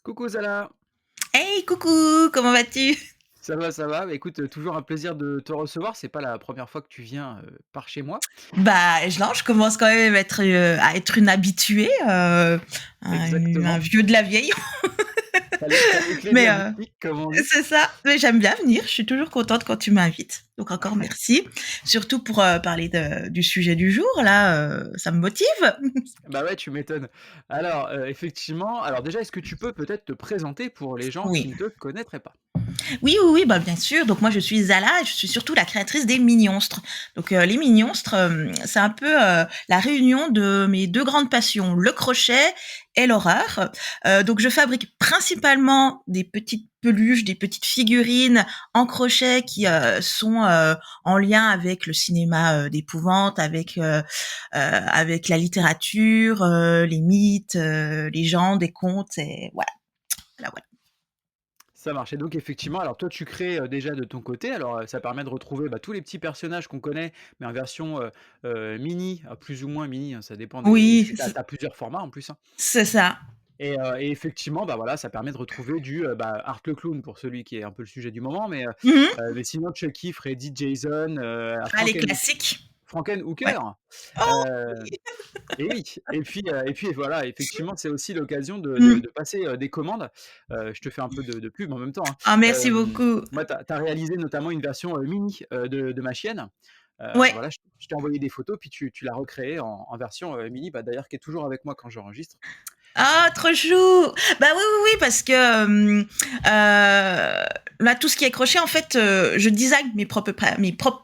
Coucou Zala, Hey, coucou, comment vas-tu? ça va, ça va? Bah, écoute, toujours un plaisir de te recevoir. C'est pas la première fois que tu viens, par chez moi. Bah, je commence quand même à être une habituée, un Exactement. vieux de la vieille. Tu les clés de Mais la boutique, comme on dit. c'est ça, mais j'aime bien venir, je suis toujours contente quand tu m'invites. Donc encore merci, surtout pour, parler de du sujet du jour là, ça me motive. Bah, ouais, tu m'étonnes. Alors, effectivement, alors déjà, est-ce que tu peux peut-être te présenter pour les gens qui Oui. ne te connaîtraient pas? Oui, oui, oui, bah, bien sûr. Donc moi, je suis Zala et je suis surtout la créatrice des Minionstres. Donc les Minionstres, c'est un peu la réunion de mes deux grandes passions, le crochet et l'horreur. Donc je fabrique principalement des petites peluches, des petites figurines en crochet qui sont en lien avec le cinéma d'épouvante, avec la littérature, les mythes, légendes, des contes et voilà, voilà, voilà. Ça marche et donc effectivement, alors toi, tu crées, déjà de ton côté. Alors, ça permet de retrouver, bah, tous les petits personnages qu'on connaît, mais en version, mini, plus ou moins mini, hein, ça dépend des parce Oui, que tu as plusieurs formats en plus, hein. c'est ça. Et effectivement, bah, voilà, ça permet de retrouver du, bah, Art le clown pour celui qui est un peu le sujet du moment, Mmh. mais sinon Chucky, Freddy, Jason, Ah, les classiques. Ouais. Frankenhooker, Oh heu oui! et oui et puis voilà, effectivement, c'est aussi l'occasion de Mmh. passer, des commandes. Je te fais un peu de pub en même temps, hein. Ah, merci beaucoup. Moi, tu as réalisé notamment une version, mini, de ma chienne. Ouais. Voilà, je t'ai envoyé des photos, puis tu l'as recréée en version, mini, bah, d'ailleurs qui est toujours avec moi quand j'enregistre. Ah, trop chou! Bah, oui, oui, oui, parce que, là, tout ce qui est crochet, en fait, je design mes propres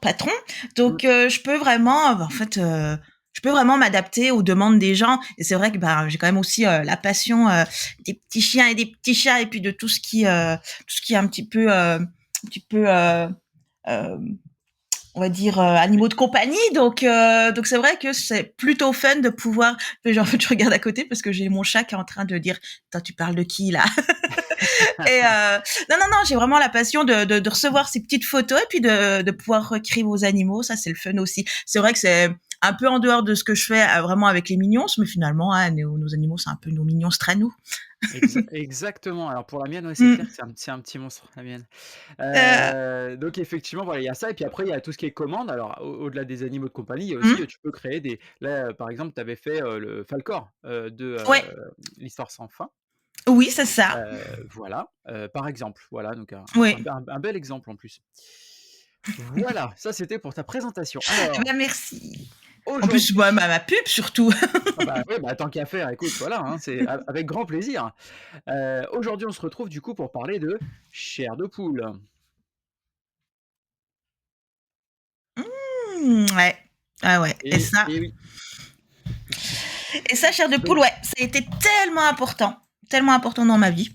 patrons. Mmh. Donc, je peux vraiment, bah, en fait, je peux vraiment m'adapter aux demandes des gens et c'est vrai que, bah, j'ai quand même aussi, la passion, des petits chiens et des petits chats et puis de tout ce qui est un petit peu, hem on va dire animaux de compagnie donc c'est vrai que c'est plutôt fun de pouvoir genre en fait je regarde à côté parce que j'ai mon chat qui est en train de dire attends tu parles de qui là et non non non j'ai vraiment la passion de recevoir ces petites photos et puis de pouvoir recréer vos animaux ça c'est le fun aussi c'est vrai que c'est un peu en dehors de ce que je fais vraiment avec les mignons mais finalement hein, nos animaux c'est un peu nos mignons à nous. Exactement. Alors pour la mienne, ouais, c'est clair que Mm. c'est un petit monstre, la mienne. Euh, Donc effectivement, voilà, il y a ça et puis après il y a tout ce qui est commande. Alors au-delà des animaux de compagnie, il y a aussi, mm. tu peux créer des là, par exemple, tu avais fait, le Falcor, Ouais, l'Histoire sans fin. oui c'est ça. Voilà, par exemple, voilà donc Oui. un bel exemple en plus. Voilà, ça c'était pour ta présentation. Eh Alors, ben merci. En plus, aujourd'hui moi, ma pub surtout. ah bah, ouais, bah, tant qu'à faire, écoute, voilà, hein, c'est a avec grand plaisir. Aujourd'hui, on se retrouve du coup pour parler de chair de poule. Mmh, ouais. Ah ouais. Et oui. Et ça, chair de poule, Donc ouais, ça a été tellement important dans ma vie.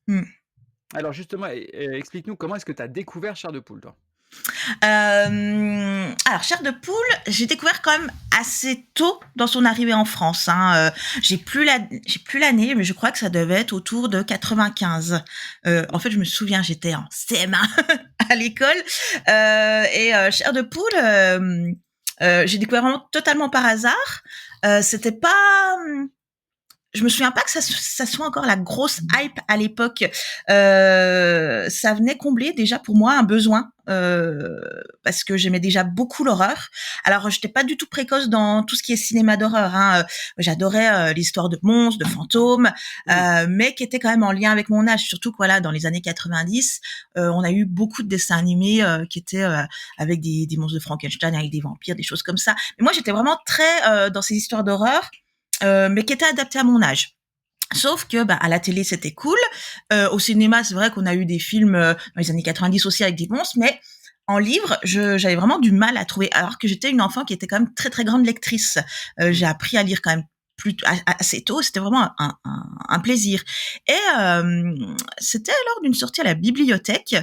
Mmh. alors justement, explique-nous comment est-ce que tu as découvert chair de poule, toi? Alors, chair de poule, j'ai découvert quand même assez tôt dans son arrivée en France. Hein. J'ai plus l'année, mais je crois que ça devait être autour de 95. En fait, je me souviens, j'étais en CM1 à l'école et chair de poule, j'ai découvert vraiment totalement par hasard. C'était pas je me souviens pas que ça soit encore la grosse hype à l'époque. Ça venait combler déjà pour moi un besoin parce que j'aimais déjà beaucoup l'horreur. Alors j'étais pas du tout précoce dans tout ce qui est cinéma d'horreur. Hein. J'adorais l'histoire de monstres, de fantômes, Mmh. mais qui était quand même en lien avec mon âge. Surtout que voilà, dans les années 90, on a eu beaucoup de dessins animés qui étaient avec des monstres de Frankenstein, avec des vampires, des choses comme ça. Mais moi j'étais vraiment très dans ces histoires d'horreur mais qui était adapté à mon âge. Sauf que, bah, à la télé, c'était cool. Au cinéma, c'est vrai qu'on a eu des films dans les années 90 aussi avec des monstres, mais en livre, j'avais vraiment du mal à trouver. Alors que j'étais une enfant qui était quand même très très grande lectrice. Mmh. J'ai appris à lire quand même assez tôt. C'était vraiment un plaisir. Et c'était lors d'une sortie à la bibliothèque.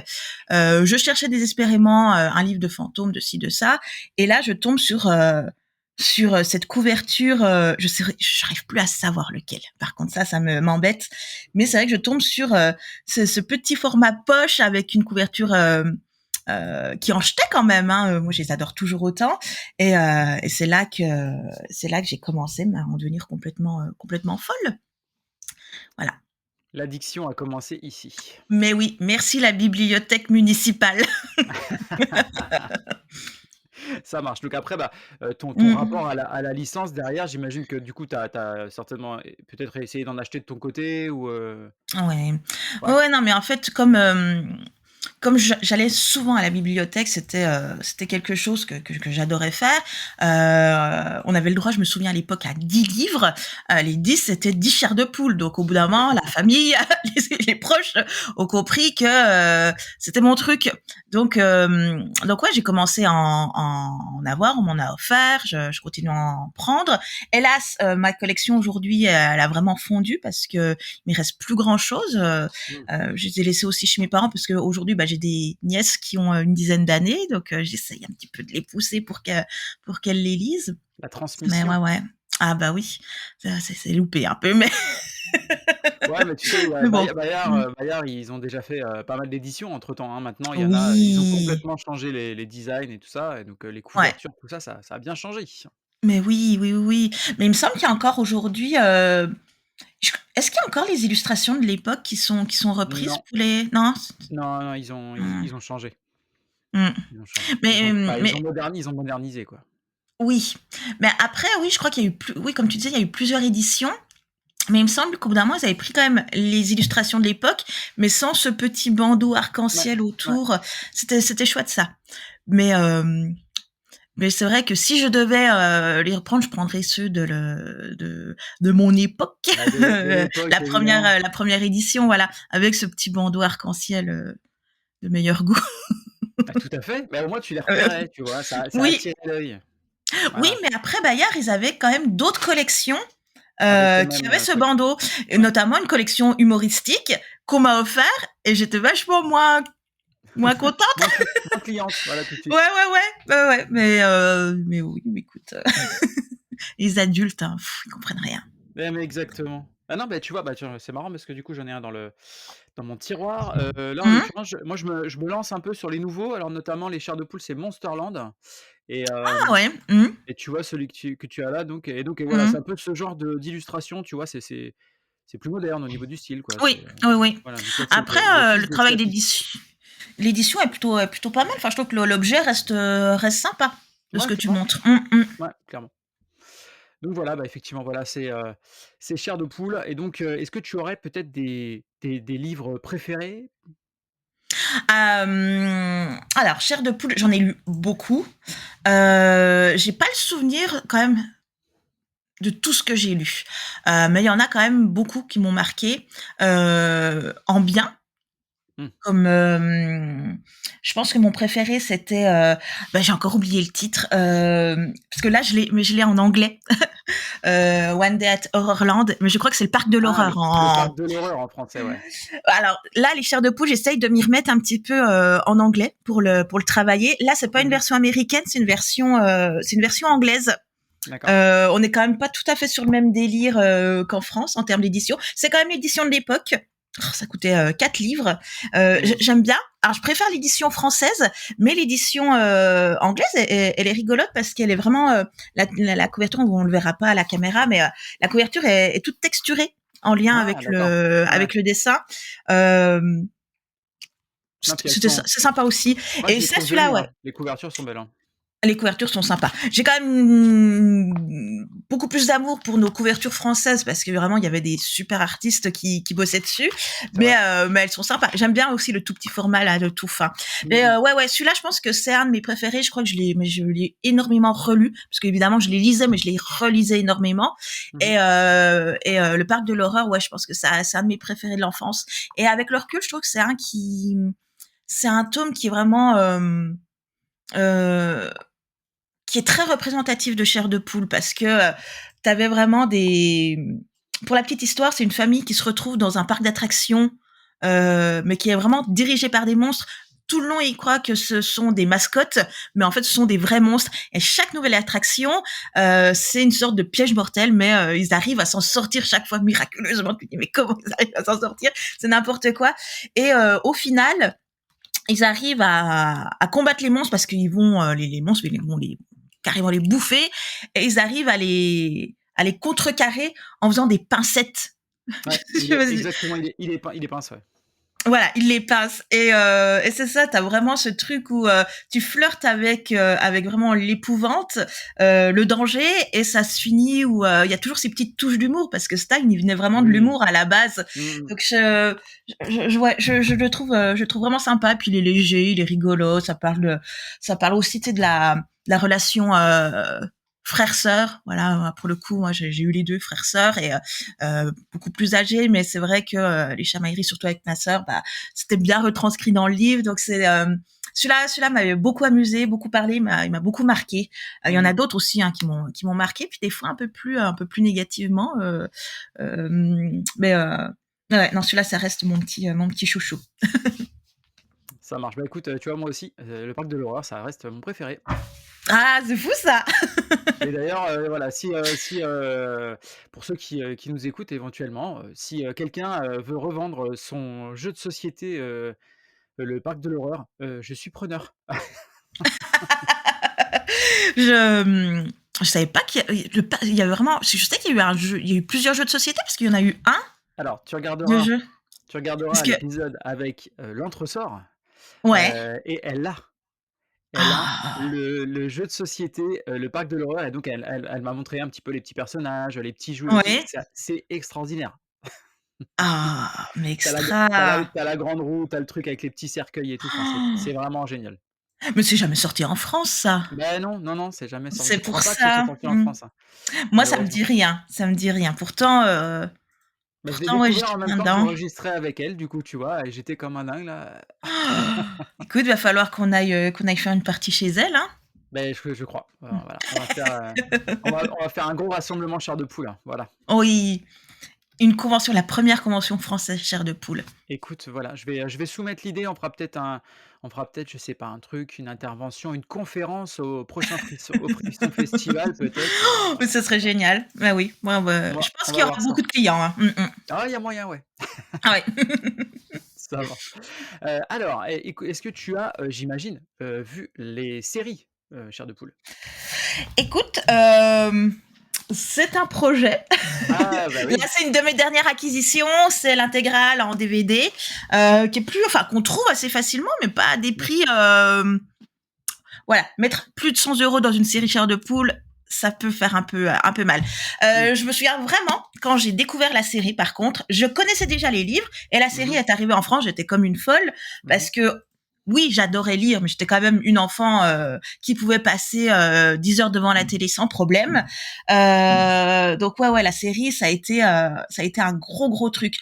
Je cherchais désespérément un livre de fantômes, de ci, de ça. Et là, je tombe sur cette couverture, j'arrive plus à savoir lequel. Par contre, ça m'embête. Mais c'est vrai que je tombe sur ce petit format poche avec une couverture qui en jetait quand même. Hein. Moi, je les adore toujours autant. Et c'est là que j'ai commencé à en devenir complètement folle. Voilà. L'addiction a commencé ici. Mais oui, merci la bibliothèque municipale. Ça marche. Donc après, bah, ton rapport Mmh. à la licence derrière, j'imagine que du coup, tu as certainement peut-être essayé d'en acheter de ton côté ou Ouais. Ouais, ouais? ouais, non, mais en fait, comme j'allais souvent à la bibliothèque, c'était quelque chose que j'adorais faire. On avait le droit, je me souviens à l'époque, à 10 livres. Les 10, c'était 10 chairs de poule. Donc au bout d'un moment, la famille, les proches ont compris que c'était mon truc. Donc ouais, j'ai commencé à en avoir, on m'en a offert, je continue à en prendre. Hélas, ma collection aujourd'hui, elle a vraiment fondu parce que il me reste plus grand-chose. Mmh. Je les ai laissés aussi chez mes parents parce qu'aujourd'hui, bah, j'ai des nièces qui ont une dizaine d'années, donc j'essaye un petit peu de les pousser pour qu'elles les lisent. La Mais ouais, transmission. ouais. Ah bah oui, c'est loupé un peu, mais Ouais, mais tu sais, mais bon. Mmh. Bayard, ils ont déjà fait, pas mal d'éditions entre-temps, hein. Maintenant, il y en a ils ont Oui, complètement changé les designs et tout ça et donc les ouais. couvertures, tout ça, ça a bien changé. Mais oui, oui, oui, oui. Mais il me semble qu'il y a encore aujourd'hui, est-ce qu'il y a encore les illustrations de l'époque qui sont reprises Non, pour les non? non, non, ils ont Mmh. ils ont changé. Mmh. Ils ont changé. Mais, Ils ont mais ils ont modernisé, quoi. oui. Mais après, oui, je crois qu'il y a eu plus oui, comme tu disais, il y a eu plusieurs éditions. Mais il me semble qu'au bout d'un moment, ils avaient pris quand même les illustrations de l'époque, mais sans ce petit bandeau Ouais, arc-en-ciel ouais. autour. C'était chouette ça. Mais, mais c'est vrai que si je devais les reprendre, je prendrais ceux de mon époque, Bah, de l'époque, évidemment. la première édition, voilà, avec ce petit bandeau arc-en-ciel de meilleur goût. Bah, tout à fait. Bah, au moins tu les Euh, repérais, tu vois? Ça oui, attirait l'œil. oui, Voilà, mais après Bayard, ils avaient quand même d'autres collections avec le qui même, avait ce truc. bandeau, et Ouais. notamment une collection humoristique qu'on m'a offert et j'étais vachement moins contente. Moins cliente, voilà, tout de Ouais, suite. ouais, ouais, ouais, ouais, mais oui, mais écoute, les adultes, hein, ils comprennent rien. Mais exactement. Ah non, bah, tu vois, bah, tiens, c'est marrant parce que du coup, j'en ai un dans mon tiroir. Là, en Mmh. l'occurrence, je me lance un peu sur les nouveaux, alors notamment les chairs de poule, c'est Monsterland et Ah ouais, mmh, et tu vois celui que tu as là donc et voilà, mmh. c'est un peu ce genre d'illustration, tu vois? C'est plus moderne au niveau du style, quoi, Oui, oui, oui. voilà, donc là, c'est Après, le le fils de travail Static. l'édition est plutôt pas mal. Enfin, je trouve que l'objet reste sympa de ce Ouais, que tu tu penses? montres. Mmh, mmh. Ouais, clairement. Donc voilà, bah, effectivement, voilà, c'est chair de poule et donc est-ce que tu aurais peut-être des livres préférés? Alors, chair de poule, j'en ai lu beaucoup. J'ai pas le souvenir quand même de tout ce que j'ai lu. Mais il y en a quand même beaucoup qui m'ont marqué en bien. Mmh. Comme je pense que mon préféré c'était bah, j'ai encore oublié le titre parce que là je l'ai en anglais. One Day at Horrorland, mais je crois que c'est le parc de Ah, l'horreur le en. parc de l'horreur en français, ouais. Alors là, les chairs de poule, j'essaye de m'y remettre un petit peu en anglais pour le travailler. Là, c'est pas une Mmh. version américaine, c'est une version anglaise. D'accord. On est quand même pas tout à fait sur le même délire qu'en France en termes d'édition. C'est quand même l'édition de l'époque. Oh, ça coûtait 4 livres. Mmh. J'aime bien. Alors, je préfère l'édition française, mais l'édition anglaise, elle est rigolote parce qu'elle est vraiment la couverture, on le verra pas à la caméra, mais la couverture est toute texturée en lien Ah d'accord. Ouais. avec le dessin. Euh, Non, puis elles sont c'est sympa aussi. moi je Et les c'est trouve celui-là, jolies, ouais. hein. Les couvertures sont belles, hein. Les couvertures sont sympas. J'ai quand même beaucoup plus d'amour pour nos couvertures françaises parce que vraiment il y avait des super artistes qui bossaient dessus, C'est vrai. mais elles sont sympas. J'aime bien aussi le tout petit format là, de tout fin. Mmh Mais mh. ouais, ouais, celui-là, je pense que c'est un de mes préférés. Je crois que je l'ai énormément relu parce qu'évidemment je les lisais, mais je les relisais énormément. Mmh mh. Et le parc de l'horreur, ouais, je pense que c'est un de mes préférés de l'enfance. Et avec le recul, je trouve que c'est un tome qui est vraiment euh, qui est très représentatif de chair de poule parce que tu avais vraiment des. Pour la petite histoire, c'est une famille qui se retrouve dans un parc d'attractions, mais qui est vraiment dirigé par des monstres. Tout le long, ils croient que ce sont des mascottes, mais en fait, ce sont des vrais monstres. Et chaque nouvelle attraction, c'est une sorte de piège mortel, mais ils arrivent à s'en sortir chaque fois miraculeusement. Tu te dis, mais comment ils arrivent à s'en sortir? C'est n'importe quoi. Et au final, ils arrivent à combattre les monstres parce qu'ils vont les monstres ils vont les carrément les bouffer et ils arrivent à les contrecarrer en faisant des pincettes Ouais, Je me suis exactement, il est pince, ouais. voilà, il les passe et c'est ça, tu as vraiment ce truc où, tu flirtes avec vraiment l'épouvante, le danger et ça se finit où, il y a toujours ces petites touches d'humour parce que Stein, il venait vraiment de Oui. l'humour à la base. Mmh mh. Donc ouais, je le trouve vraiment sympa, puis il est léger, il est rigolo, ça parle aussi, tu sais, de la relation, frère-sœur. Voilà, pour le coup, moi, j'ai eu les 2 frères-sœurs et beaucoup plus âgés, mais c'est vrai que les chamailleries, surtout avec ma sœur, bah, c'était bien retranscrit dans le livre. Donc celui-là m'avait beaucoup amusé, beaucoup parlé, il m'a beaucoup marqué. Il y en a Mmh. d'autres aussi, hein, qui m'ont marqué, puis des fois un peu plus négativement. Mais ouais, non, celui-là, ça reste mon petit chouchou. Ça marche. Bah, écoute, tu vois, moi aussi, le parc de l'horreur, ça reste mon préféré. Ah, c'est fou ça. Et d'ailleurs, voilà, si, pour ceux qui nous écoutent éventuellement, si, quelqu'un, veut revendre son jeu de société, le parc de l'horreur, je suis preneur. Je savais pas il y avait vraiment. Je sais qu'il y a eu il y a eu plusieurs jeux de société parce qu'il y en a eu un Alors, de jeu. tu Parce regarderas que l'épisode avec, l'entresort, ouais. et elle a Ah, le jeu de société, le parc de l'horreur et donc elle m'a montré un petit peu les petits personnages, les petits jouets et tout. ouais. C'est extraordinaire. Ah, mais Tu extra. as la grande roue, tu as le truc avec les petits cercueils et tout, enfin c'est Ah, vraiment génial. mais c'est jamais sorti en France ça. Ben non, non, non, c'est jamais sorti. C'est Je crois pour pas que ce soit ça. sorti en France, hein, Moi, ça me malheureusement. dit rien, ça me dit rien. Pourtant, Bah, je l'ai ouais, découvert j'étais en même bien temps que dedans. j'enregistrais avec elle, du coup, tu vois? Et j'étais comme un dingue là. Écoute, va falloir qu'on aille faire une partie chez elle, hein. Beh, je crois. Voilà, on va faire un gros rassemblement chair de poule, hein, voilà. Oui, une convention, la première convention française chair de poule. Écoute, voilà, je vais soumettre l'idée, on fera peut-être, je sais pas, un truc, une intervention, une conférence au Frisson Festival peut-être, Mais ce serait génial. Bah oui, moi, je pense on qu'il y va aura voir ça. beaucoup de clients, hein. Ah, il y a moyen, ouais, Ah ouais. ça marche. Alors, est-ce que tu as, j'imagine, vu les séries, chair de poule? Écoute, c'est un projet. Ah bah Là, oui. c'est une de mes dernières acquisitions, c'est l'intégrale en DVD, qui est qu'on trouve assez facilement, mais pas à des Mmh. prix, voilà, mettre plus de 100 € dans une série chair de poule, ça peut faire un peu mal. Mmh. Je me souviens vraiment, quand j'ai découvert la série, par contre, je connaissais déjà les livres et la Mmh série mh. est arrivée en France, j'étais comme une folle Mmh. parce que oui, j'adorais lire, mais j'étais quand même une enfant qui pouvait passer 10 heures devant la télé sans problème. Donc ouais, la série, ça a été un gros, gros truc.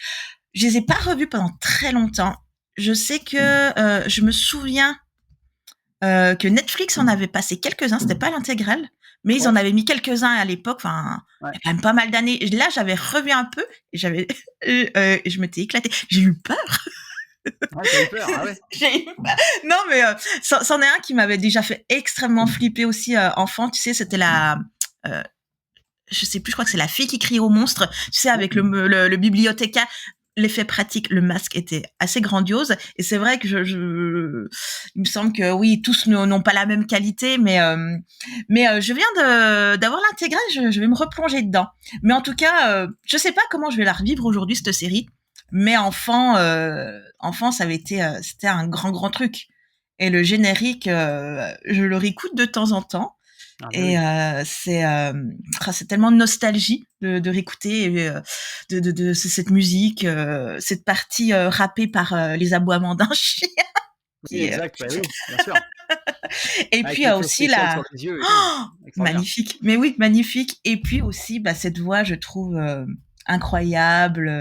Je les ai pas revus pendant très longtemps. Je sais que je me souviens que Netflix en avait passé quelques-uns, c'était pas l'intégrale, mais ils en Ouais, avaient mis quelques-uns à l'époque, enfin, ouais. il y a quand même pas mal d'années. Là, j'avais revu un peu et je m'étais éclatée. J'ai eu peur. Ah, tu as eu peur? Ah ouais? J'ai eu peur. Non, mais c'en est un qui m'avait déjà fait extrêmement flipper aussi enfant. Tu sais, c'était euh, je sais plus, je crois que c'est la fille qui crie au monstre. Tu sais, Ouais. avec le bibliothécaire. L'effet pratique, le masque était assez grandiose. Et c'est vrai que il me semble que oui, tous n'ont pas la même qualité, mais je viens d'avoir l'intégrale, je vais me replonger dedans. Mais en tout cas, je sais pas comment je vais la revivre aujourd'hui, cette série. Mais enfant, c'était un grand, grand truc. Et le générique, je le réécoute de temps en temps. Ah beh, Et oui. c'est tellement de nostalgie de réécouter cette musique, cette partie rappée par les aboiements d'un chien Oui, qui est exact, bah oui, bien sûr. et puis Avec il y a l'effet aussi spécial sur la les yeux et tout. Extraordinaire. magnifique, mais oui, magnifique et puis aussi, bah, cette voix, je trouve, incroyable,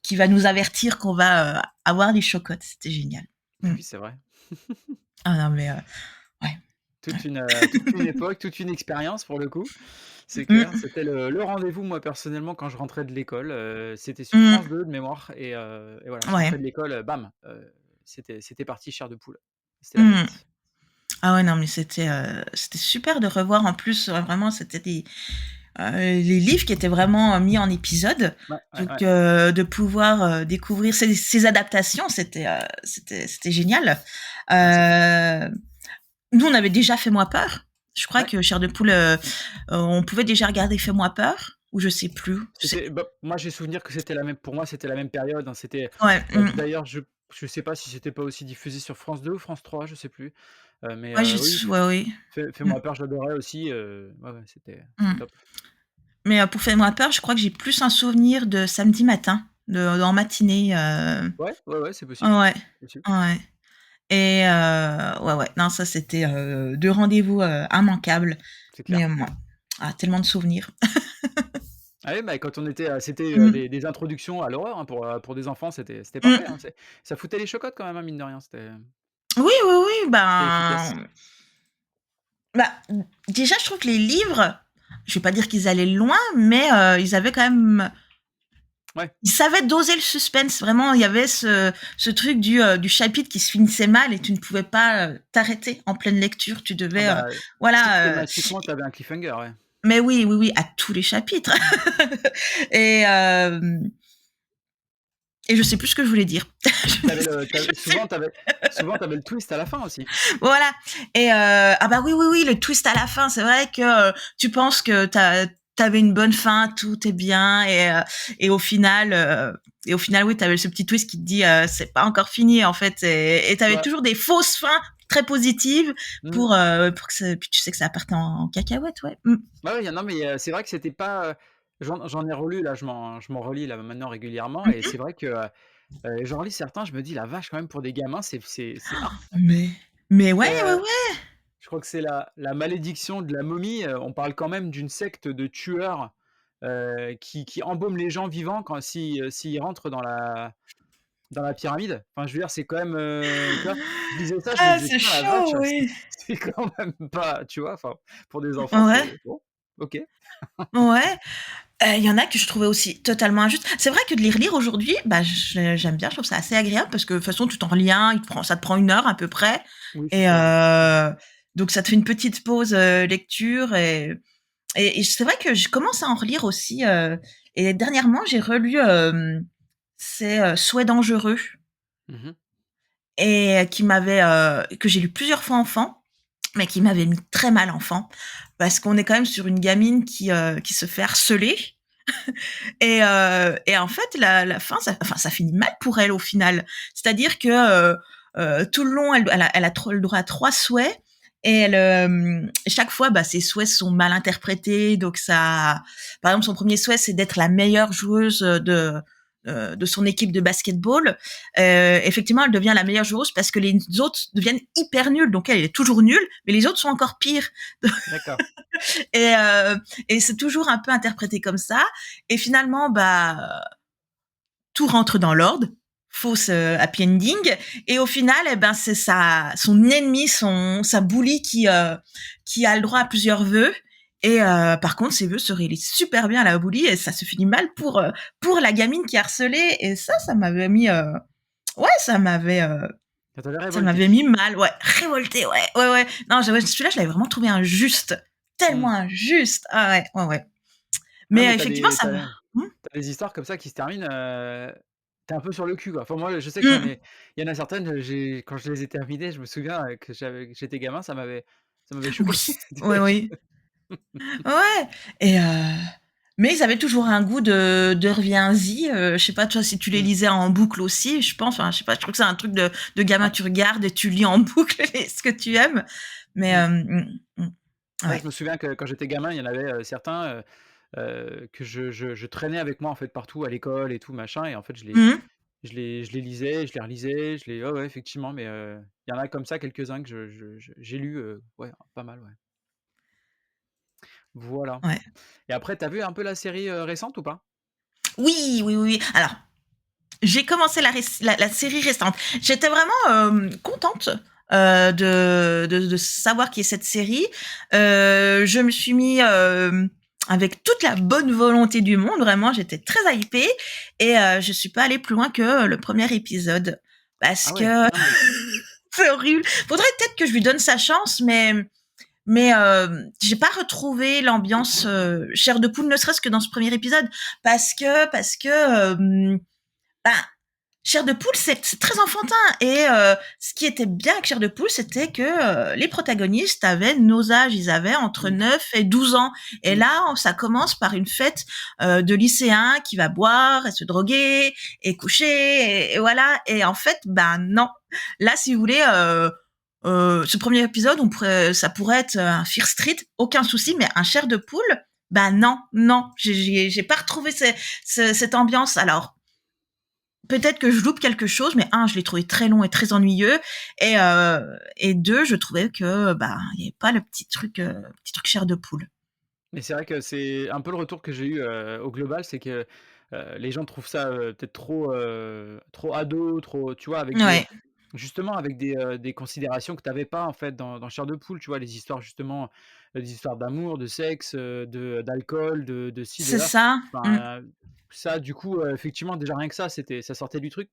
qui va nous avertir qu'on va, avoir les chocottes. C'était génial. Bah Mmh. oui, c'est vrai. Ah non, mais ouais, ouais. Toute une époque, toute une expérience pour le coup, c'est clair. Mmh. C'était le rendez-vous, moi, personnellement, quand je rentrais de l'école, c'était sur France Mmh. 2 de mémoire et voilà, je Ouais. rentrais de l'école, bam, c'était parti chair de poule. C'était la Mmh. fête. Ah ouais, non, mais c'était super de revoir en plus, vraiment c'était les livres qui étaient vraiment mis en épisodes. Ouais, ouais, Donc ouais. de pouvoir, découvrir ces adaptations, c'était génial. Ah, c'est clair. Heu, Nous, on avait déjà Fais-moi peur. Je crois Ouais. que Chair de poule, on pouvait déjà regarder Fais-moi peur ou je sais plus. C'était bah, moi j'ai souvenir que c'était la même pour moi, c'était la même période, hein, c'était, Ouais, d'ailleurs je sais pas si c'était pas aussi diffusé sur France 2 ou France 3, je sais plus, mais ouais, oui, ouais, oui. Mmh, Fais-moi peur, j'adorais aussi, ouais, ouais, c'était mmh. top. Mais pour Fais-moi peur, je crois que j'ai plus un souvenir de samedi matin, en matinée, Ouais, ouais, ouais, c'est possible, ouais, possible, ouais et ouais, ouais, non, ça c'était, 2 rendez-vous, immanquables. c'est clair. Mais tellement de souvenirs. Ah oui, bah, quand on était, c'était, Mmh. des introductions à l'horreur, hein, pour des enfants, c'était parfait, hein, Mmh. ça foutait les chocottes quand même, hein, mine de rien, Oui, oui, oui, c'était efficace. déjà je trouve que les livres, je vais pas dire qu'ils allaient loin, mais ils avaient quand même Ouais, ils savaient doser le suspense. Vraiment, il y avait ce truc du chapitre qui se finissait mal et tu ne pouvais pas, t'arrêter en pleine lecture. Tu ah devais, bah, voilà, systématiquement, tu avais un cliffhanger, ouais. mais oui, oui, oui, à tous les chapitres. Et je sais plus ce que je voulais dire. Tu avais le tu Je sais. souvent tu avais le twist à la fin aussi. Voilà. Et ah bah oui, oui, oui, le twist à la fin. C'est vrai que tu penses que t'avais une bonne fin, tout est bien, et au final, oui, t'avais ce petit twist qui te dit c'est pas encore fini en fait, et t'avais Ouais. toujours des fausses fins très positives Mmh. pour que puis tu sais que ça partait en cacahuète, ouais. Mm. Ouais, ouais, non, mais c'est vrai que c'était pas, j'en ai relu là, je m'en relis là maintenant régulièrement et Mhm. c'est vrai que, j'en relis certains, je me dis: «La vache quand même pour des gamins, c'est hard». Mais mais ouais, ouais, Heu, ouais. je crois que c'est la malédiction de la momie, on parle quand même d'une secte de tueurs, qui embaument les gens vivants quand s'ils rentrent dans la pyramide. Enfin, je veux dire, c'est quand même, tu vois? Je lisais ça, je me Ah, disais: c'est «Putain la vache, chaud, oui. c'est quand même pas» tu vois? Enfin, pour des enfants, Ouais, c'est bon, OK. ouais. Il y en a que je trouvais aussi totalement injustes. C'est vrai que de les relire aujourd'hui, j'aime bien, je trouve ça assez agréable parce que de toute façon tu t'en relis un, ça te prend 1 heure à peu près, Oui, c'est et ça, ouais. donc ça te fait une petite pause, lecture, et c'est vrai que je commence à en relire aussi, et dernièrement j'ai relu, c'est, Souhaits dangereux, Mmh mh. et que j'ai lu plusieurs fois enfant, mais qui m'avait mis très mal enfant, parce qu'on est quand même sur une gamine qui se fait harceler. Et en fait, la fin, ça finit mal pour elle au final. C'est-à-dire que tout le long, elle a le droit à 3 souhaits. Et chaque fois, ses souhaits sont mal interprétés. Donc ça, par exemple, son premier souhait, c'est d'être la meilleure joueuse de son équipe de basketball. Effectivement, elle devient la meilleure joueuse parce que les autres deviennent hyper nuls. Donc elle est toujours nulle, mais les autres sont encore pires. D'accord. Et, c'est toujours un peu interprété comme ça. Et finalement, tout rentre dans l'ordre. Fausse happy ending. Et au final, c'est son ennemi, sa bully qui a le droit à plusieurs vœux. Et par contre, ses vœux se réalisent super bien à la bully et ça se finit mal pour la gamine qui est harcelée. Et ça m'avait mis, ouais, Ça t'avait ça révolté. m'avait mis mal, ouais, révolté, ouais, ouais, ouais. Non, celui-là, je l'avais vraiment trouvé injuste, Mmh. tellement injuste. Ah ouais, ouais, ouais. Ouais, Mais mais effectivement, ça va. Mmh. tu des histoires comme ça qui se terminent, tu es un peu sur le cul, quoi. Enfin, moi, je sais que Mmh. il y en a certaines, quand je les ai terminées, je me souviens, que j'étais gamin, ça m'avait choqué. Oui, oui, oui. Ouais, et mais ils avaient toujours un goût de reviens-y, je sais pas toi si tu les Mmh. lisais en boucle aussi, je pense, enfin, je sais pas, je trouve que c'est un truc de gamin, Ouais. tu regardes et tu lis en boucle ce que tu aimes. Mais Mmh. Ouais, ouais. je me souviens que quand j'étais gamin, il y en avait, certains, que je traînais avec moi, en fait, partout à l'école et tout machin et en fait, Mmh. je les lisais, je les relisais, ouais, ouais, effectivement, mais il y en a comme ça quelques-uns que j'ai lus, ouais, pas mal, ouais. Voilà Ouais. et après, tu as vu un peu la série, récente ou pas? Oui, oui, oui, oui. Alors, j'ai commencé la série récente. J'étais vraiment, contente, de savoir qu'il y ait cette série. Je me suis mis, avec toute la bonne volonté du monde, vraiment, j'étais très hypée, et je suis pas allée plus loin que le premier épisode parce Ah ouais, que non mais c'est horrible. Faudrait peut-être que je lui donne sa chance, mais j'ai pas retrouvé l'ambiance, chair de poule, ne serait-ce que dans ce premier épisode, parce que, bah, Chair de poule, c'est très enfantin. Et ce qui était bien avec Chair de poule, c'était que les protagonistes avaient nos âges. Ils avaient entre Mmh. 9 et 12 ans. Et Mmh. là, ça commence par une fête de lycéens qui va boire et se droguer et coucher. Et voilà. Et en fait, ben non. Là, si vous voulez... ce premier épisode, ça pourrait être un Fear Street, aucun souci, mais un Chair de poule, ben non, non, j'ai pas retrouvé cette ambiance. Alors, peut-être que je loupe quelque chose, mais un, je l'ai trouvé très long et très ennuyeux, et deux, je trouvais que bah il y avait pas le petit truc chair de poule. Mais c'est vrai que c'est un peu le retour que j'ai eu, au global, c'est que, les gens trouvent ça, peut-être trop ado, trop tu vois? Avec des Ouais, justement avec des considérations que tu avais pas en fait dans Chair de poule, tu vois? Les histoires justement, des histoires d'amour, de sexe, d'alcool, de ci, de c'est là. ça. Mmh. Enfin, ça du coup, effectivement déjà rien que ça sortait du truc.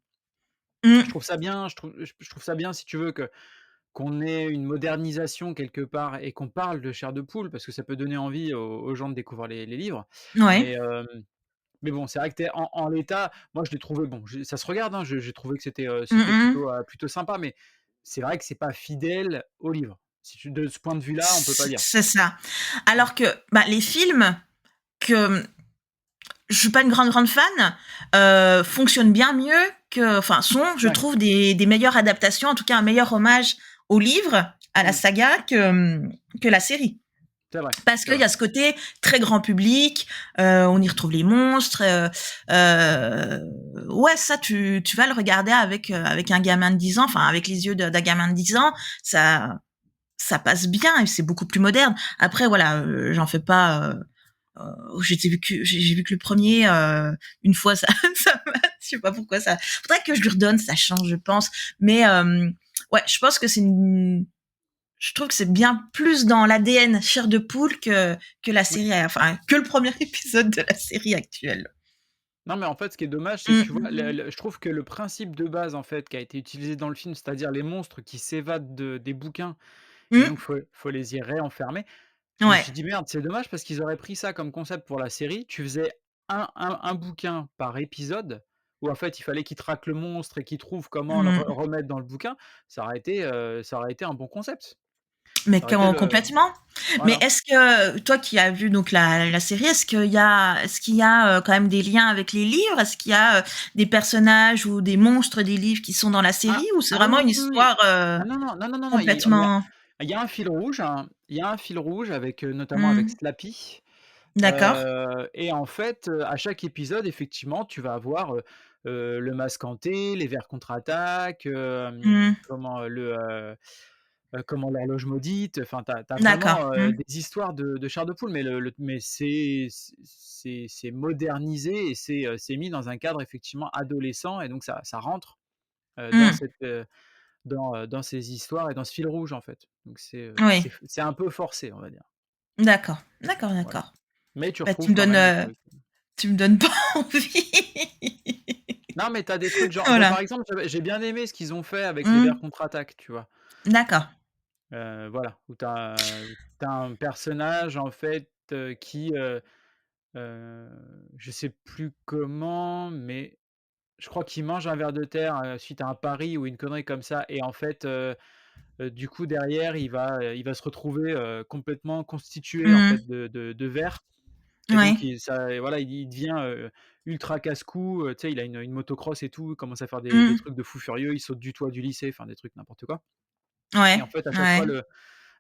Je Mmh. trouve ça bien, je trouve ça bien si tu veux que qu'on ait une modernisation quelque part et qu'on parle de Chair de poule parce que ça peut donner envie aux gens de découvrir les livres. Ouais. Mais, mais bon, c'est vrai que tu en l'état, moi je l'ai trouvé bon, ça se regarde, hein, j'ai trouvé que Mmh c'était mh. plutôt sympa, mais c'est vrai que c'est pas fidèle au livre. Si tu de ce point de vue-là, on peut pas dire. C'est ça. Mmh. Alors que, bah, les films que je suis pas une grande fan, fonctionnent bien mieux sont, je Ouais, trouve, des meilleures adaptations, en tout cas un meilleur hommage au livre, à la mmh, saga que la série. c'est vrai, Parce c'est qu'il vrai. y a ce côté très grand public, on y retrouve les monstres, ouais, ça tu vas le regarder avec un gamin de 10 ans, enfin avec les yeux d'un gamin de 10 ans, ça passe bien et c'est beaucoup plus moderne. Après voilà, j'en fais pas, j'ai vu que le premier une fois ça je sais pas pourquoi ça faudrait que je lui redonne sa chance je pense mais ouais je pense que je trouve que c'est bien plus dans l'ADN chair de poule que la Oui. série enfin que le premier épisode de la série actuelle. Non, mais en fait, ce qui est dommage, c'est que tu vois, Mm. je trouve que le principe de base, en fait, qui a été utilisé dans le film, c'est-à-dire les monstres qui s'évadent des bouquins et Mm. donc faut les y réenfermer. Je me Ouais. suis dit: «Merde, c'est dommage parce qu'ils auraient pris ça comme concept pour la série». Tu faisais un bouquin par épisode où en fait, il fallait qu'ils traquent le monstre et qu'ils trouvent comment le Mm. remettre dans le bouquin. Ça aurait été un bon concept. Mais Ça aurait été le complètement. Mais voilà. est-ce que toi qui as vu donc la série, est-ce qu'il y a quand même des liens avec les livres? Est-ce qu'il y a des personnages ou des monstres des livres qui sont dans la Ah! série ou c'est Ah vraiment oui, une oui, oui. histoire Ah non, non, non, non, non, non, complètement? il y a un fil rouge, hein, il y a un fil rouge avec, notamment avec Mmh. Slappy. D'accord. Et en fait, à chaque épisode, effectivement, tu vas avoir, le masque hanté, les vers contre-attaque, Mmh. comment l'horloge maudite, enfin, tu as D'accord. vraiment, Mmh. des histoires de chair de poule, mais mais c'est modernisé et c'est mis dans un cadre effectivement adolescent et donc ça rentre, dans Mmh. dans ces histoires et dans ce fil rouge, en fait. Donc Oui. c'est un peu forcé, on va dire. D'accord. D'accord, Voilà. d'accord. Mais tu Bah, retrouves quand même pour le coup. tu me donnes pas envie. Non, mais tu as des trucs genre bah, Voilà. par exemple, j'ai bien aimé ce qu'ils ont fait avec les vers Mmh. contre-attaque, tu vois? D'accord. Voilà, où tu as un personnage en fait, je sais plus comment, mais je crois qu'il mange un ver de terre, suite à un pari ou une connerie comme ça et en fait, du coup derrière il va se retrouver, complètement constitué en Mmh. fait de vers et Ouais. donc voilà, il devient, ultra casse-cou, tu sais, il a une motocross et tout, il commence à faire des Mmh. trucs de fou furieux, il saute du toit du lycée, enfin des trucs n'importe quoi et Ouais. en fait Ouais.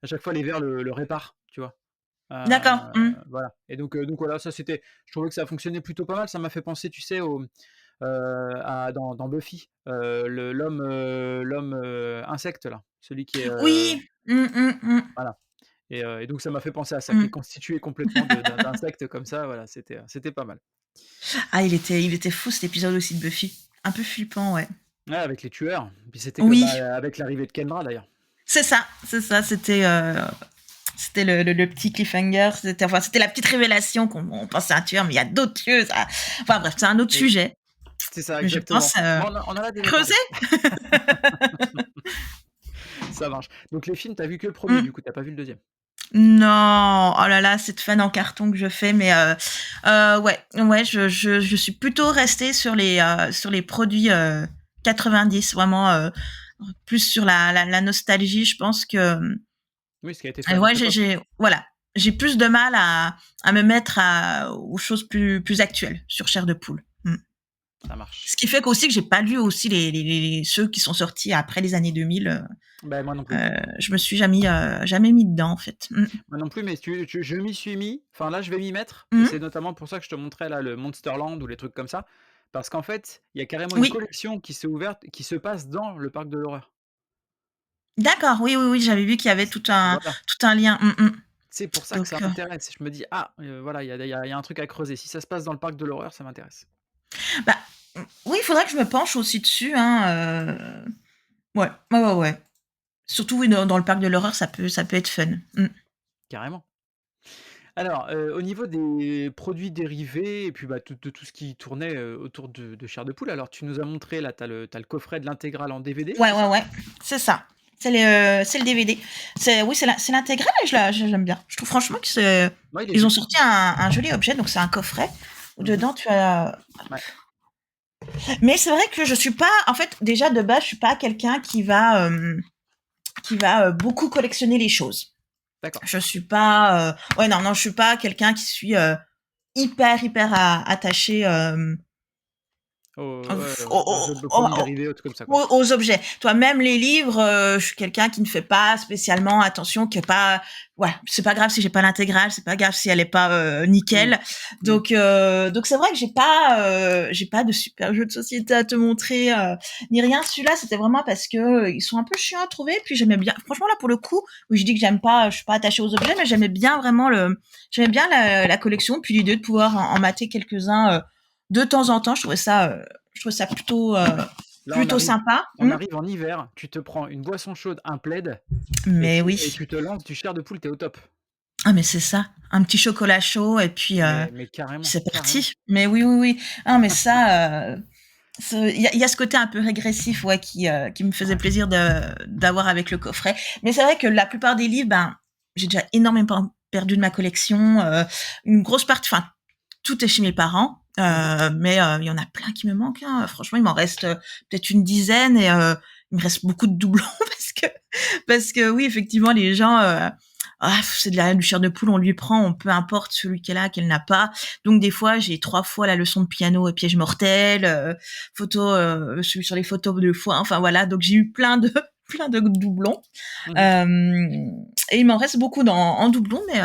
à chaque fois les vers le réparent, tu vois? D'accord. Mmh. Voilà et donc voilà, ça c'était je trouvais que ça fonctionnait plutôt pas mal, ça m'a fait penser, tu sais, à dans Buffy, l'homme, insecte là, celui qui est, Oui. Mmh, mmh, mmh. voilà et donc ça m'a fait penser à ça, qui est Mmh. constitué complètement d'insectes comme ça, voilà, c'était pas mal. Ah, il était fou cet épisode aussi de Buffy. Un peu flippant, ouais. Ouais, avec les tueurs, puis c'était que Oui, bah, avec l'arrivée de Kendra d'ailleurs. c'est ça, c'était le petit cliffhanger, c'était la petite révélation qu'on on pensait à un tueur, mais il y a d'autres tueurs, ça enfin bref, c'est un autre Oui, sujet. c'est ça Mais je pense, exactement. Bon, on en a déjà creuser? parlé. Ça marche. Donc les films, tu as vu que le premier Mmh. du coup, tu as pas vu le deuxième. Non, oh là là, cette fan en carton que je fais, mais ouais, ouais, je suis plutôt restée sur les produits, 90, vraiment plus sur la nostalgie. Je pense que Oui, ce qui a été fait à ouais, notre époque. voilà, j'ai plus de mal à me mettre aux choses plus actuelles sur Chair de poule. Ça marche. Ce qui fait qu'aussi que j'ai pas lu aussi ceux qui sont sortis après les années 2000. Ben moi non plus. Je me suis jamais mis dedans en fait. Moi non plus, mais je m'y suis mis, enfin là, je vais m'y mettre et c'est Mhm. notamment pour ça que je te montrais là le Monsterland ou les trucs comme ça. Parce qu'en fait, il y a carrément une Oui, collection qui s'est ouverte, qui se passe dans le parc de l'horreur. d'accord. Oui, oui, oui, j'avais vu qu'il y avait Voilà. tout un lien. C'est pour ça que ça Donc, m'intéresse. Je me dis: «Ah, voilà, il y a un truc à creuser. Si ça se passe dans le parc de l'horreur, ça m'intéresse». bah, oui, il faudrait que je me penche aussi dessus. Hein, ouais, ouais, ouais, ouais. Surtout oui, dans le parc de l'horreur, ça peut être fun. Carrément. Alors, au niveau des produits dérivés et puis, bah, tout ce qui tournait, autour de Chair de Poule, alors tu nous as montré là, tu as le coffret de l'intégrale en DVD, Ouais, c'est ouais, ça? ouais, c'est ça. C'est le DVD. Oui, c'est l'intégrale et j'aime bien. Je trouve franchement que Ouais, il est ils ont joli. sorti un joli objet, donc c'est un coffret où Mmh. dedans tu as. Ouais, Mais c'est vrai que je suis pas, en fait, déjà de base, je suis pas quelqu'un qui va beaucoup collectionner les choses. d'accord. Je suis pas, ouais, non, non, je suis pas quelqu'un qui suis hyper attaché Aux, ouais, aux aux, jeux de aux, produits aux, dérivés, autres comme ça, quoi. aux objets. Toi, même les livres, je suis quelqu'un qui ne fait pas spécialement attention, qui est pas, ouais, c'est pas grave si j'ai pas l'intégrale, c'est pas grave si elle est pas Mmh. nickel. Mmh. Donc c'est vrai que j'ai pas de super jeu de société à te montrer, ni rien. Celui-là, c'était vraiment parce que ils sont un peu chiants à trouver. Puis j'aimais bien, franchement là pour le coup, où je dis que j'aime pas, je suis pas attachée aux objets, mais j'aimais bien la collection. Puis l'idée de pouvoir en mater quelques-uns de temps en temps, je trouvais ça Là, plutôt sympa. on arrive en hiver, tu te prends une boisson chaude, un plaid et Mais tu oui. et tu te lances du Chair de Poule, tu es au top. Ah mais c'est ça, un petit chocolat chaud et puis Mais carrément, c'est carrément. parti. Mais oui, oui, oui. Ah mais ça, il y a ce côté un peu régressif, ouais, qui me faisait Ouais. plaisir d'avoir avec le coffret. Mais c'est vrai que la plupart des livres, ben, j'ai déjà énormément perdu de ma collection. Une grosse partie, enfin, tout est chez mes parents, Mmh. mais il y en a plein qui me manquent. Hein. Franchement, il m'en reste peut-être une dizaine et il me reste beaucoup de doublons parce que oui, effectivement, les gens, c'est du chair de poule, on lui prend, peu importe celui qu'elle a, qu'elle n'a pas. Donc des fois, j'ai 3 fois la leçon de piano et piège mortel, je suis sur les photos 2 fois. Enfin voilà, donc j'ai eu plein de plein de doublons. Mmh. Et il m'en reste beaucoup en doublons, mais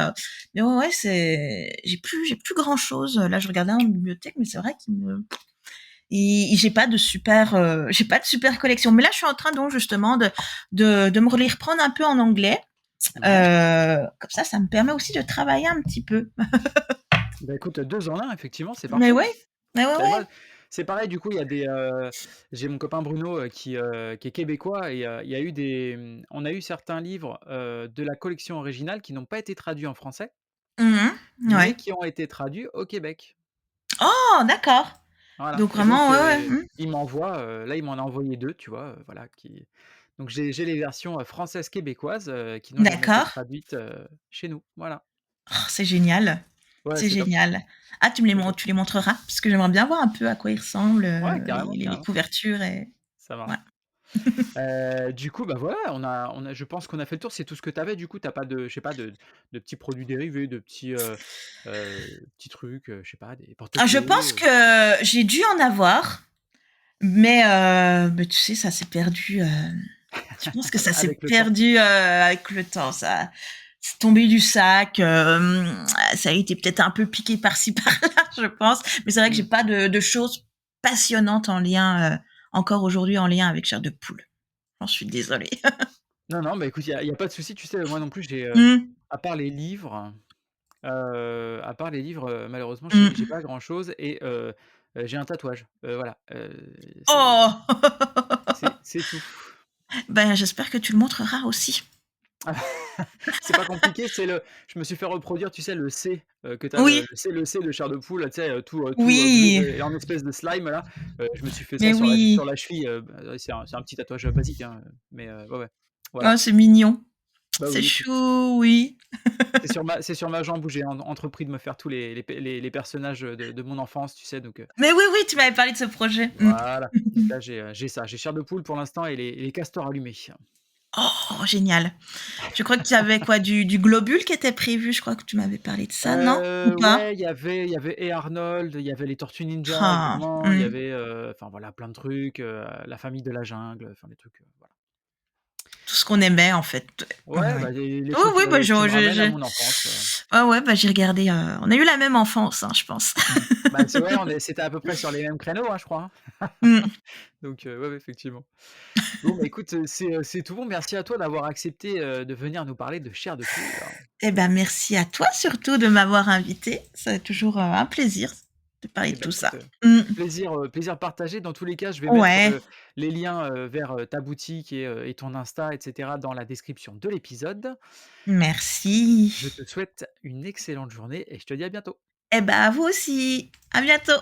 ouais, ouais, j'ai plus grand chose. Là, je regardais en bibliothèque, mais c'est vrai j'ai pas de super collection. Mais là, je suis en train donc justement de me les reprendre un peu en anglais. Ouais. Comme ça me permet aussi de travailler un petit peu. Bah, écoute, 2 en 1 effectivement, c'est Mais parfait. ouais, mais ouais, Ben ouais. moi, c'est pareil, du coup, il y a j'ai mon copain Bruno, qui est québécois et il y a eu on a eu certains livres, de la collection originale qui n'ont pas été traduits en français, mais Ouais. qui ont été traduits au Québec. Oh, d'accord. Voilà Donc et donc vraiment, ouais, ouais. il m'envoie, là, il m'en a envoyé 2, tu vois? Voilà donc j'ai les versions, françaises québécoises, qui n'ont jamais été D'accord. traduites, chez nous. Voilà. Oh, c'est génial. Ouais, C'est c'est top, génial. Ah, c'est top. tu les montreras? Parce que j'aimerais bien voir un peu à quoi ils ressemblent, Ouais, les carrément, les carrément. couvertures et Ça ouais. marche. Du coup, bah, voilà, on a je pense qu'on a fait le tour. C'est tout ce que tu avais du coup? Tu as pas de je sais pas de petits produits dérivés, de petits trucs, je sais pas, des Ah, je porte-clés, pense que j'ai dû en avoir, mais tu sais, ça s'est perdu, je pense que ça s'est avec le temps? perdu, avec le temps. C'est tombé du sac, ça a été peut-être un peu piqué par-ci par-là, je pense. Mais c'est vrai que j'ai Mmh. pas de choses passionnantes en lien, encore aujourd'hui en lien avec chair de poule. J'en suis désolée. Non, non, bah, écoute, il y a pas de souci. Tu sais, moi non plus, Mmh. à part les livres, malheureusement, j'ai Mmh. pas grand-chose et j'ai un tatouage, voilà, Oh! c'est tout. Ben, j'espère que tu le montreras aussi. C'est pas compliqué, je me suis fait reproduire, tu sais, le C, que tu as Oui, le C de chair de poule, tu sais, tout bleu oui, et en espèce de slime là, je me suis fait ça mais sur oui. la cheville, bah, c'est un petit tatouage, basique, hein, mais ouais, ouais, Oh, voilà. c'est mignon. Bah C'est oui, écoute, chou, oui. c'est sur ma jambe où j'ai entrepris de me faire tous les personnages, de mon enfance, tu sais? Donc Mais oui, oui, tu m'avais parlé de ce projet. Mmh. voilà. Donc là, j'ai ça, j'ai chair de poule pour l'instant et les castors allumés. Oh, génial. Je crois que tu avais quoi? Du globule qui était prévu, je crois que tu m'avais parlé de ça, non? Ou pas? Ouais, il y avait Hey Arnold, il y avait les Tortues Ninja Ah, évidemment, il y mmh. avait, enfin voilà, plein de trucs, la famille de la jungle, enfin des trucs, voilà. Tout ce qu'on aimait, en fait. Ouais, Ouais, ouais. bah, les Oui, trucs, oui, bah, qui me je ramènent à je mon enfance. ouais, ouais, bah, j'ai regardé, on a eu la même enfance, hein, je pense. Bah, c'est ouais, c'était à peu près sur les mêmes créneaux, hein, je crois, hein. Mmh. Donc ouais, ouais, effectivement. Bon, bah, écoute, c'est tout bon. Merci à toi d'avoir accepté, de venir nous parler de chair de poule. Eh ben, merci à toi surtout de m'avoir invitée. C'est toujours, un plaisir de parler Et de bah, tout écoute, ça. Mmh. plaisir partagé. Dans tous les cas, je vais mettre, Ouais, les liens, vers, ta boutique et ton Insta et cetera dans la description de l'épisode. Je merci. te souhaite une excellente journée et je te dis à bientôt. Eh ben, à vous aussi. À bientôt.